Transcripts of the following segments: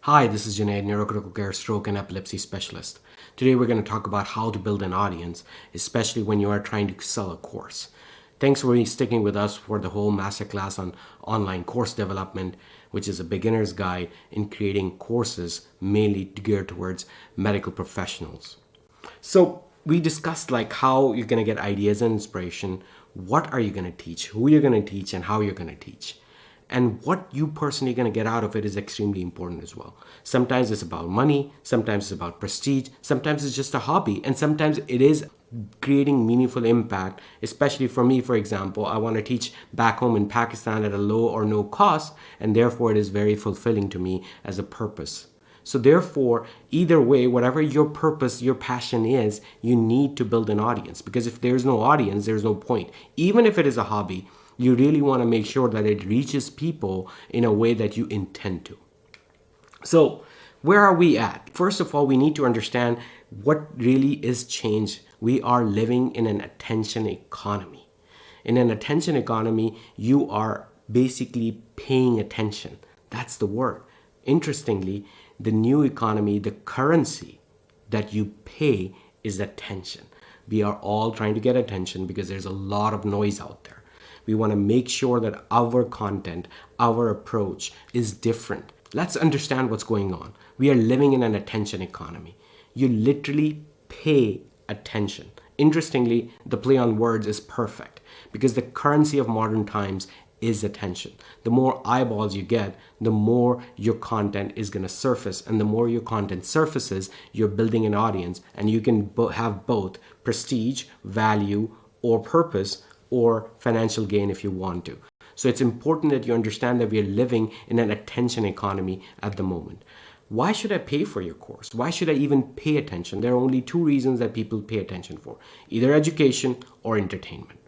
Hi, this is AINeuroCare Care Stroke and Epilepsy Specialist. Today we're going to talk about how to build an audience, especially when you are trying to sell a course. Thanks for sticking with us for the whole Masterclass on online course development, which is a beginner's guide in creating courses mainly geared towards medical professionals. So we discussed how you're going to get ideas and inspiration, what are you going to teach, who you're going to teach, and how you're going to teach. And what you personally going to get out of it is extremely important as well. Sometimes it's about money, sometimes it's about prestige, sometimes it's just a hobby, and sometimes it is creating meaningful impact. Especially for me, for example, I want to teach back home in Pakistan at a low or no cost, and therefore it is very fulfilling to me as a purpose. So therefore, either way, whatever your purpose, your passion is, you need to build an audience, because if there's no audience, there's no point. Even if it is a hobby, you really want to make sure that it reaches people in a way that you intend to. So where are we at? First of all, we need to understand what really is change. We are living in an attention economy. In an attention economy, you are basically paying attention. That's the word. Interestingly, the new economy, the currency that you pay is attention. We are all trying to get attention because there's a lot of noise out there. We want to make sure that our content, our approach is different. Let's understand what's going on. We are living in an attention economy. You literally pay attention. Interestingly, the play on words is perfect because the currency of modern times is attention. The more eyeballs you get, the more your content is going to surface. And the more your content surfaces, you're building an audience, and you can have both prestige, value, or purpose, or financial gain if you want to. So it's important that you understand that we are living in an attention economy at the moment. Why should I pay for your course? Why should I even pay attention? There are only two reasons that people pay attention for: either education or entertainment.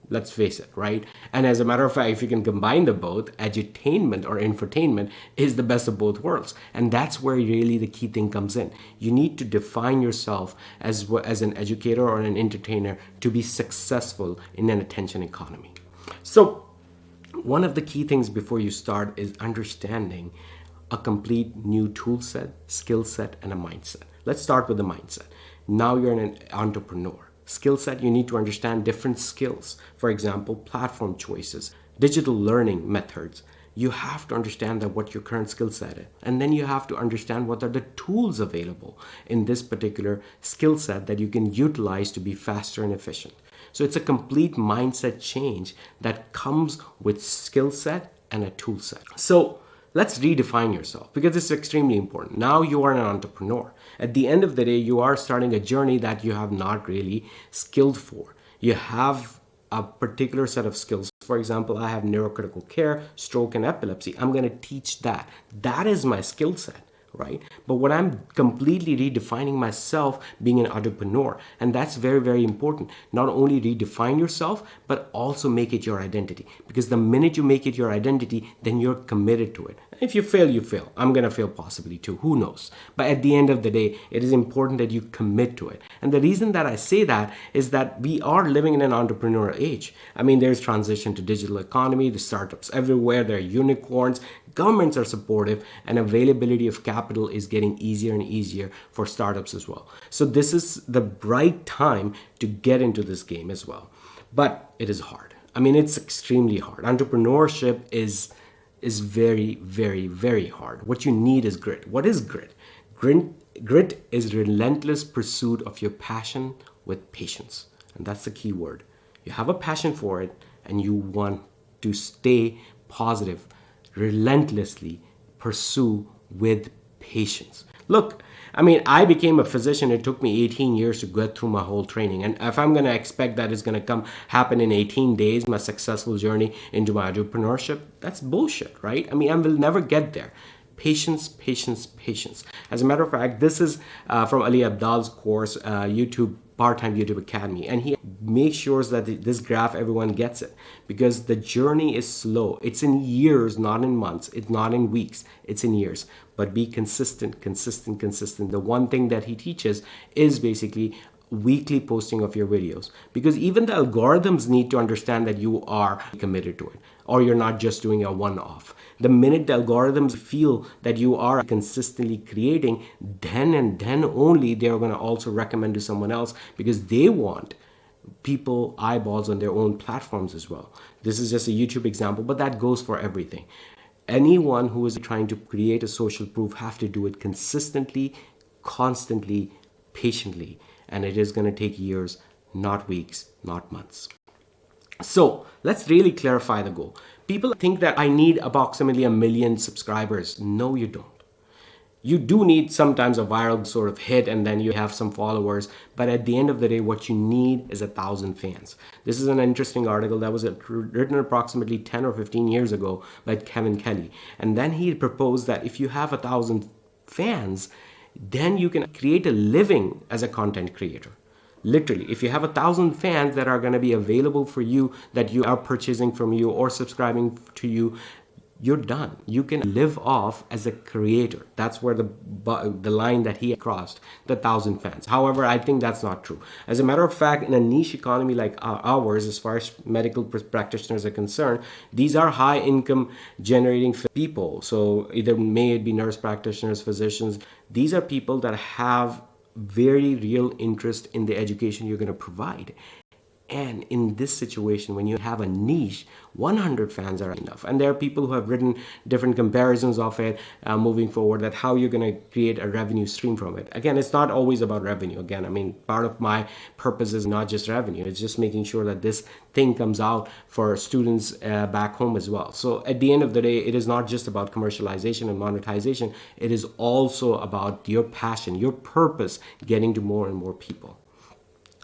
Let's face it, right? And as a matter of fact, if you can combine the both, edutainment or infotainment is the best of both worlds. And that's where really the key thing comes in. You need to define yourself as an educator or an entertainer to be successful in an attention economy. So one of the key things before you start is understanding a complete new tool set, skill set, and a mindset. Let's start with the mindset. Now you're an entrepreneur. Skill set, you need to understand different skills. For example, platform choices, digital learning methods. You have to understand that what your current skill set is. And then you have to understand what are the tools available in this particular skill set that you can utilize to be faster and efficient. So it's a complete mindset change that comes with skill set and a tool set. So let's redefine yourself, because it's extremely important. Now you are an entrepreneur. At the end of the day, you are starting a journey that you have not really skilled for. You have a particular set of skills. For example, I have neurocritical care, stroke, and epilepsy. I'm going to teach that. That is my skill set, right? But what I'm completely redefining myself being an entrepreneur. And that's very, very important. Not only redefine yourself, but also make it your identity. Because the minute you make it your identity, then you're committed to it. If you fail, you fail. I'm going to fail possibly too. Who knows? But at the end of the day, it is important that you commit to it. And the reason that I say that is that we are living in an entrepreneurial age. I mean, there's transition to digital economy, the startups everywhere, there are unicorns, governments are supportive, and availability of capital is getting easier and easier for startups as well. So this is the right time to get into this game as well. But it is hard. I mean, it's extremely hard. Entrepreneurship is very, very, very hard. What you need is grit. What is grit? Grit is relentless pursuit of your passion with patience. And that's the key word. You have a passion for it and you want to stay positive, relentlessly pursue with patience. Look, I mean, I became a physician. It took me 18 years to get through my whole training. And if I'm going to expect that it's going to happen in 18 days, my successful journey into my entrepreneurship, that's bullshit, right? I mean, I will never get there. Patience, patience, patience. As a matter of fact, this is from Ali Abdal's course, part-time YouTube Academy. And he makes sure that this graph, everyone gets it, because the journey is slow. It's in years, not in months. It's not in weeks. It's in years. But be consistent, consistent, consistent. The one thing that he teaches is basically weekly posting of your videos, because even the algorithms need to understand that you are committed to it, or you're not just doing a one-off. The minute the algorithms feel that you are consistently creating, then and then only they're going to also recommend to someone else, because they want people eyeballs on their own platforms as well. This is just a YouTube example, but that goes for everything. Anyone who is trying to create a social proof have to do it consistently, constantly, patiently, and it is going to take years, not weeks, not months. So let's really clarify the goal. People think that I need approximately 1 million subscribers. No, you don't. You do need sometimes a viral sort of hit, and then you have some followers. But at the end of the day, what you need is 1,000 fans. This is an interesting article that was written approximately 10 or 15 years ago by Kevin Kelly. And then he proposed that if you have 1,000 fans, then you can create a living as a content creator. Literally, if you have 1,000 fans that are going to be available for you, that you are purchasing from you or subscribing to you, you're done. You can live off as a creator. That's where the line that he crossed, the 1,000 fans. However, I think that's not true. As a matter of fact, in a niche economy like ours, as far as medical practitioners are concerned, these are high income generating people. So either may it be nurse practitioners, physicians. These are people that have very real interest in the education you're going to provide. And in this situation, when you have a niche, 100 fans are enough. And there are people who have written different comparisons of it moving forward, that how you're going to create a revenue stream from it. Again, it's not always about revenue. Again, I mean, part of my purpose is not just revenue. It's just making sure that this thing comes out for students back home as well. So at the end of the day, it is not just about commercialization and monetization. It is also about your passion, your purpose, getting to more and more people.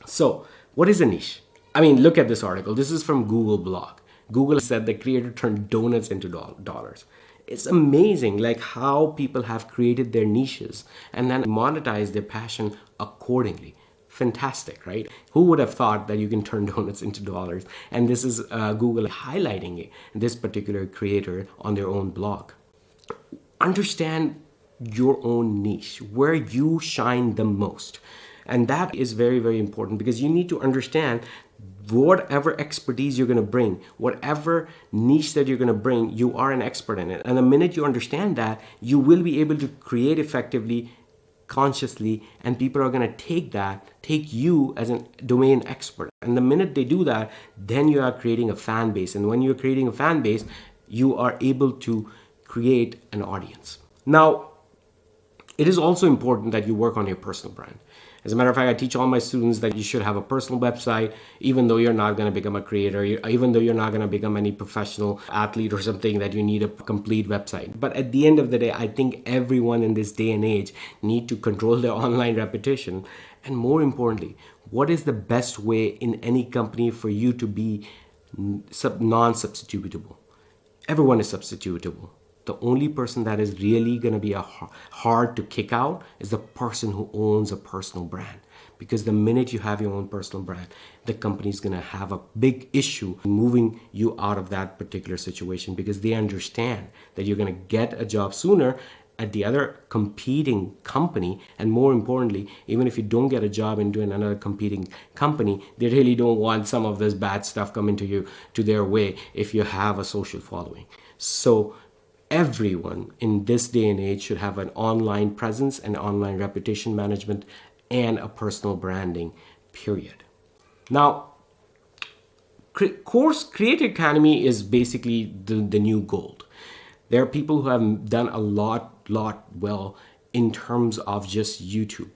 So what is a niche? I mean, look at this article. This is from Google blog. Google said the creator turned donuts into dollars. It's amazing like how people have created their niches and then monetize their passion accordingly. Fantastic, right? Who would have thought that you can turn donuts into dollars? And this is Google highlighting this particular creator on their own blog. Understand your own niche, where you shine the most. And that is very, very important, because you need to understand whatever expertise you're going to bring, whatever niche that you're going to bring, you are an expert in it. And the minute you understand that, you will be able to create effectively, consciously, and people are going to take you as a domain expert. And the minute they do that, then you are creating a fan base. And when you're creating a fan base, you are able to create an audience. Now, it is also important that you work on your personal brand. As a matter of fact, I teach all my students that you should have a personal website, even though you're not going to become a creator, even though you're not going to become any professional athlete or something, that you need a complete website. But at the end of the day, I think everyone in this day and age need to control their online reputation. And more importantly, what is the best way in any company for you to be non-substitutable? Everyone is substitutable. The only person that is really going to be hard to kick out is the person who owns a personal brand. Because the minute you have your own personal brand, the company is going to have a big issue moving you out of that particular situation, because they understand that you're going to get a job sooner at the other competing company. And more importantly, even if you don't get a job into another competing company, they really don't want some of this bad stuff coming to their way if you have a social following. So everyone in this day and age should have an online presence and online reputation management and a personal branding, period. Now, Creator Academy is basically the new gold. There are people who have done a lot well in terms of just YouTube.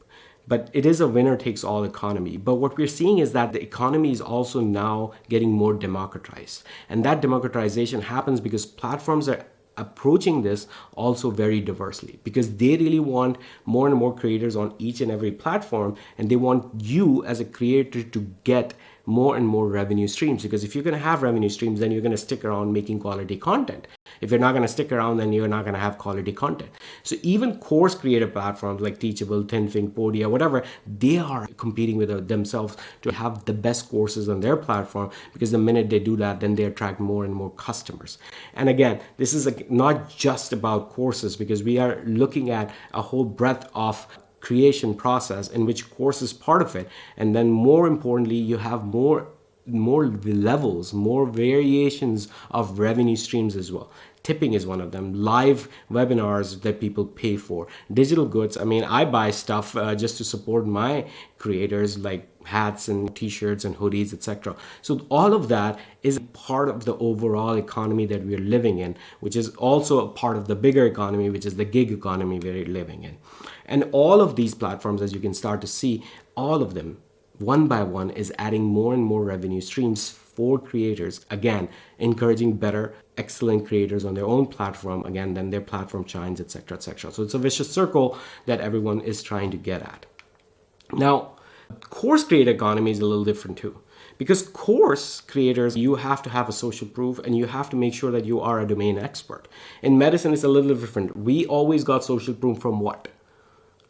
But it is a winner-takes-all economy. But what we're seeing is that the economy is also now getting more democratized. And that democratization happens because platforms are approaching this also very diversely, because they really want more and more creators on each and every platform, and they want you as a creator to get more and more revenue streams. Because if you're going to have revenue streams, then you're going to stick around making quality content. If you're not going to stick around, then you're not going to have quality content. So even course creator platforms like Teachable, ThinFink, Podia, whatever, they are competing with themselves to have the best courses on their platform, because the minute they do that, then they attract more and more customers. And again, this is not just about courses, because we are looking at a whole breadth of creation process in which course is part of it. And then more importantly, you have more levels, more variations of revenue streams as well. Tipping is one of them. Live webinars that people pay for. Digital goods. I mean, I buy stuff just to support my creators, like hats and t-shirts and hoodies, etc. So all of that is part of the overall economy that we're living in, which is also a part of the bigger economy, which is the gig economy we're living in. And all of these platforms, as you can start to see, all of them, one by one, is adding more and more revenue streams for creators. Again, encouraging better, excellent creators on their own platform. Again, then their platform shines, etc., etc. So it's a vicious circle that everyone is trying to get at. Now, course creator economy is a little different too. Because course creators, you have to have a social proof and you have to make sure that you are a domain expert. In medicine, it's a little different. We always got social proof from what?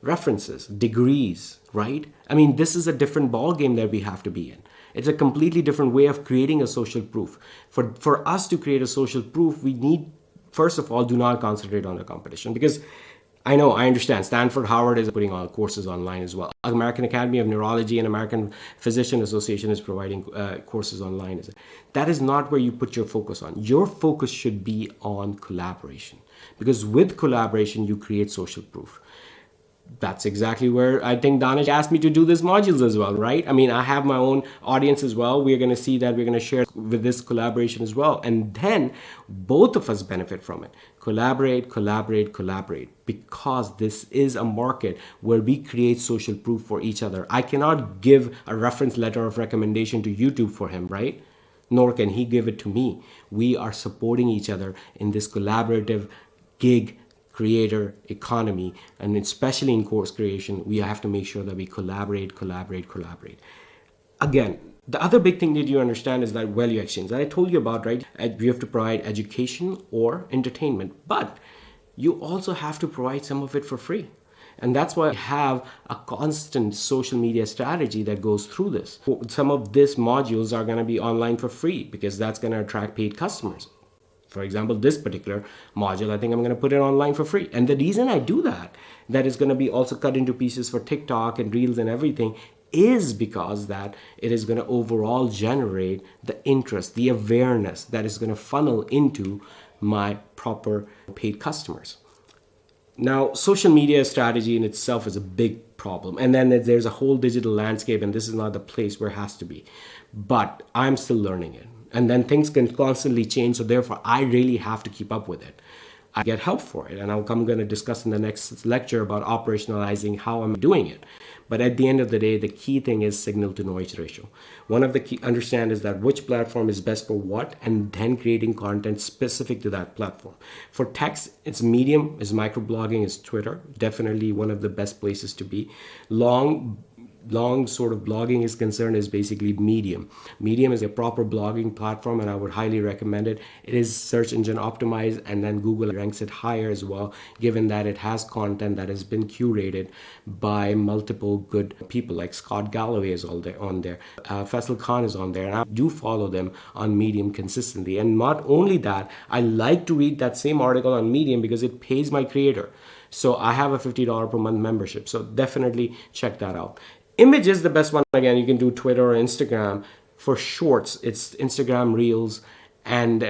References, degrees, right? I mean, this is a different ball game that we have to be in. It's a completely different way of creating a social proof. For us to create a social proof, we need, first of all, do not concentrate on the competition, because I understand Stanford, Harvard is putting on courses online as well. American Academy of Neurology and American Physician Association is providing courses online. That is not where you put your focus on. Your focus should be on collaboration, because with collaboration, you create social proof. That's exactly where I think Danish asked me to do these modules as well, right? I mean, I have my own audience as well. We're going to see that we're going to share with this collaboration as well. And then both of us benefit from it. Collaborate, collaborate, collaborate. Because this is a market where we create social proof for each other. I cannot give a reference letter of recommendation to YouTube for him, right? Nor can he give it to me. We are supporting each other in this collaborative gig creator economy, and especially in course creation, we have to make sure that we collaborate. Again, the other big thing that you understand is that value exchange that I told you about, right? You have to provide education or entertainment, but you also have to provide some of it for free. And that's why I have a constant social media strategy that goes through this. Some of these modules are going to be online for free because that's going to attract paid customers. For example, this particular module, I think I'm going to put it online for free. And the reason I do that is going to be also cut into pieces for TikTok and Reels and everything, is because that it is going to overall generate the interest, the awareness that is going to funnel into my proper paid customers. Now, social media strategy in itself is a big problem. And then there's a whole digital landscape, and this is not the place where it has to be. But I'm still learning it. And then things can constantly change. So therefore, I really have to keep up with it. I get help for it. And I'm going to discuss in the next lecture about operationalizing how I'm doing it. But at the end of the day, the key thing is signal to noise ratio. One of the key understand is that which platform is best for what, and then creating content specific to that platform. For text, it's Medium, is microblogging, is Twitter. Definitely one of the best places to be. Long sort of blogging is concerned is basically Medium. Medium is a proper blogging platform, and I would highly recommend it. It is search engine optimized, and then Google ranks it higher as well, given that it has content that has been curated by multiple good people, like Scott Galloway is on there. Faisal Khan is on there, and I do follow them on Medium consistently. And not only that, I like to read that same article on Medium because it pays my creator. So I have a $50 per month membership. So definitely check that out. Image is the best one. Again, you can do Twitter or Instagram. For shorts, it's Instagram Reels and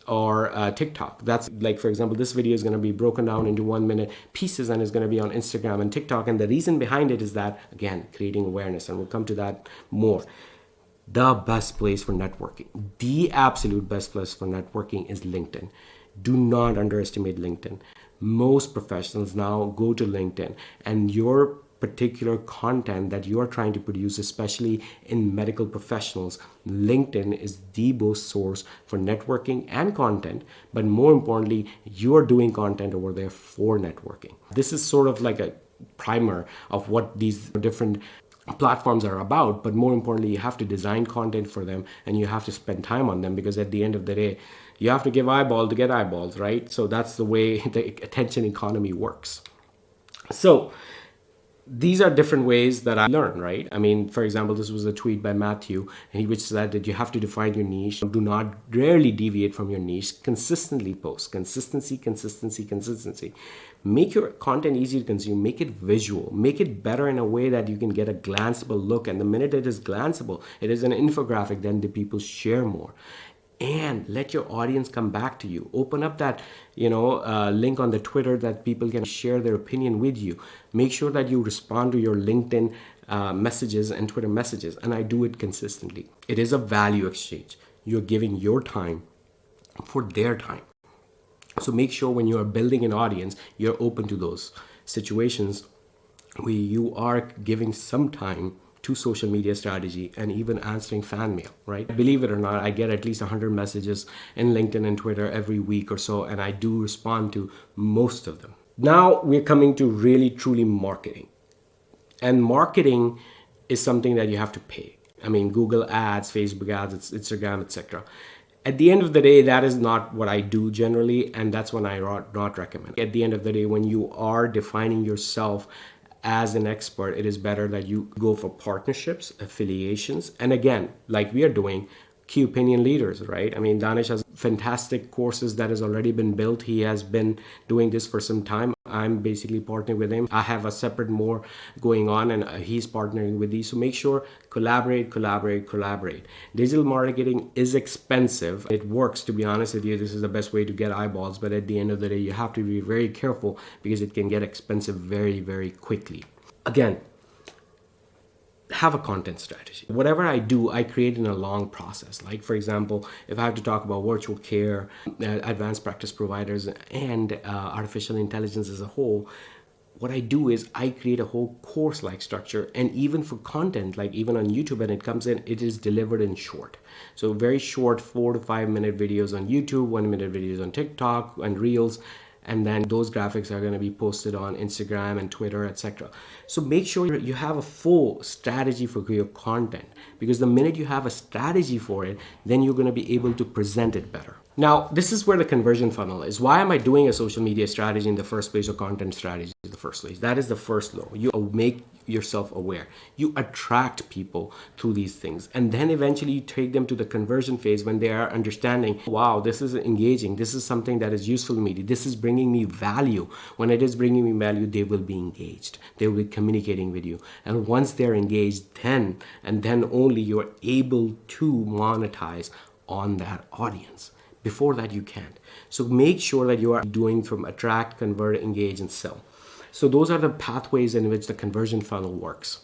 or TikTok. That's like, for example, this video is going to be broken down into 1 minute pieces and is going to be on Instagram and TikTok. And the reason behind it is that, again, creating awareness, and we'll come to that more. The best place for networking, the absolute best place for networking is LinkedIn. Do not underestimate LinkedIn. Most professionals now go to LinkedIn, and your particular content that you are trying to produce, especially in medical professionals, LinkedIn is the best source for networking and content. But more importantly, you are doing content over there for networking. This is sort of like a primer of what these different platforms are about. But more importantly, you have to design content for them, and you have to spend time on them, because at the end of the day, you have to give eyeball to get eyeballs, right? So that's the way the attention economy works. So these are different ways that I learn, right? I mean, for example, this was a tweet by Matthew, which said that you have to define your niche. Do not rarely deviate from your niche. Consistently post. Consistency. Make your content easy to consume, make it visual, make it better in a way that you can get a glanceable look. And the minute it is glanceable, it is an infographic, then the people share more. And let your audience come back to you. Open up that link on the Twitter that people can share their opinion with you. Make sure that you respond to your LinkedIn messages and Twitter messages, and I do it consistently. It is a value exchange. You're giving your time for their time. So make sure when you are building an audience, you're open to those situations where you are giving some time to social media strategy and even answering fan mail, right? Believe it or not, I get at least 100 messages in LinkedIn and Twitter every week or so, and I do respond to most of them. Now we're coming to really truly marketing. And marketing is something that you have to pay. I mean, Google ads, Facebook ads, Instagram, etc. At the end of the day, that is not what I do generally, and that's what I not recommend. At the end of the day, when you are defining yourself as an expert, it is better that you go for partnerships, affiliations, and again, like we are doing, key opinion leaders, right? I mean, Danish has fantastic courses that has already been built. He has been doing this for some time. I'm basically partnering with him. I have a separate more going on, and he's partnering with these. So make sure, collaborate. Digital marketing is expensive. It works, to be honest with you. This is the best way to get eyeballs. But at the end of the day, you have to be very careful because it can get expensive very, very quickly. Again, have a content strategy. Whatever I do, I create in a long process. Like, for example, if I have to talk about virtual care, advanced practice providers, and artificial intelligence as a whole, what I do is I create a whole course-like structure. And even for content, like even on YouTube, when it comes in, it is delivered in short. So very short 4 to 5 minute videos on YouTube, 1 minute videos on TikTok and Reels. And then those graphics are going to be posted on Instagram and Twitter, etc. So make sure you have a full strategy for your content, because the minute you have a strategy for it, then you're going to be able to present it better. Now, this is where the conversion funnel is. Why am I doing a social media strategy in the first place, or content strategy in the first place? That is the first law. You make yourself aware. You attract people through these things. And then eventually you take them to the conversion phase when they are understanding, wow, this is engaging. This is something that is useful to me. This is bringing me value. When it is bringing me value, they will be engaged. They will be communicating with you. And once they're engaged, then and then only you're able to monetize on that audience. Before that, you can't. So make sure that you are doing from attract, convert, engage, and sell. So those are the pathways in which the conversion funnel works.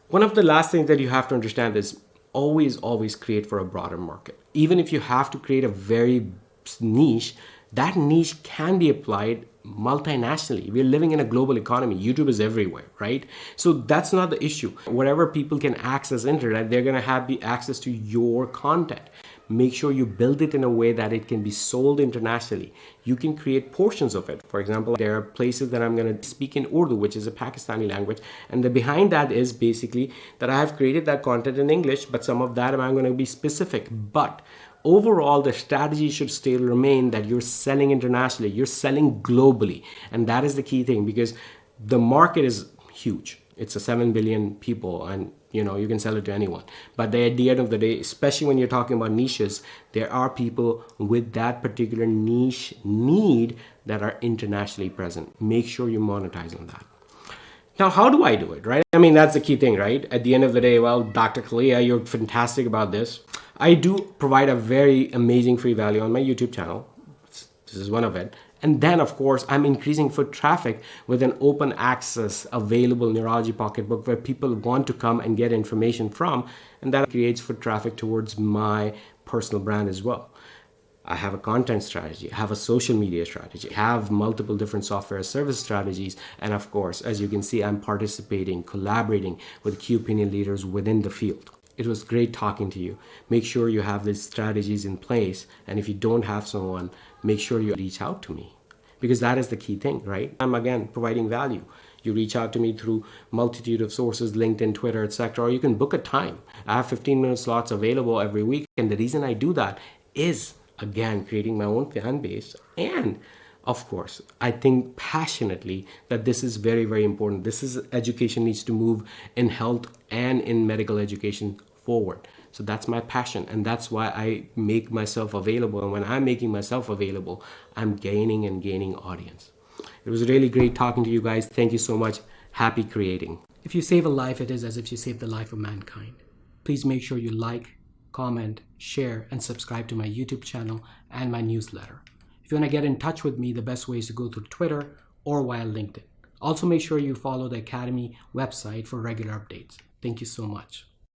One of the last things that you have to understand is always create for a broader market. Even if you have to create a very niche, that niche can be applied multinationally. We're living in a global economy. YouTube is everywhere, right? So that's not the issue. Wherever people can access internet, they're going to have the access to your content. Make sure you build it in a way that it can be sold internationally. You can create portions of it. For example, there are places that I'm going to speak in Urdu, which is a Pakistani language. And the behind that is basically that I have created that content in English, but some of that I'm going to be specific. But overall, the strategy should still remain that you're selling internationally, you're selling globally. And that is the key thing, because the market is huge. It's a 7 billion people, and you can sell it to anyone. But at the end of the day, especially when you're talking about niches, there are people with that particular niche need that are internationally present. Make sure you monetize on that. Now, how do I do it, right? I mean, that's the key thing, right? At the end of the day, well, Dr. Kalia, you're fantastic about this. I do provide a very amazing free value on my YouTube channel. This is one of it. And then, of course, I'm increasing foot traffic with an open access available neurology pocketbook where people want to come and get information from. And that creates foot traffic towards my personal brand as well. I have a content strategy, I have a social media strategy, I have multiple different software service strategies. And of course, as you can see, I'm participating, collaborating with key opinion leaders within the field. It was great talking to you. Make sure you have these strategies in place. And if you don't have someone, make sure you reach out to me, because that is the key thing, right? I'm again providing value. You reach out to me through multitude of sources, LinkedIn, Twitter, etc. Or you can book a time. I have 15-minute slots available every week. And the reason I do that is, again, creating my own fan base. And of course, I think passionately that this is very, very important. Education needs to move in health and in medical education forward. So that's my passion, and that's why I make myself available. And when I'm making myself available, I'm gaining audience. It was really great talking to you guys. Thank you so much. Happy creating. If you save a life, it is as if you saved the life of mankind. Please make sure you like, comment, share, and subscribe to my YouTube channel and my newsletter. If you want to get in touch with me, the best way is to go through Twitter or via LinkedIn. Also, make sure you follow the Academy website for regular updates. Thank you so much.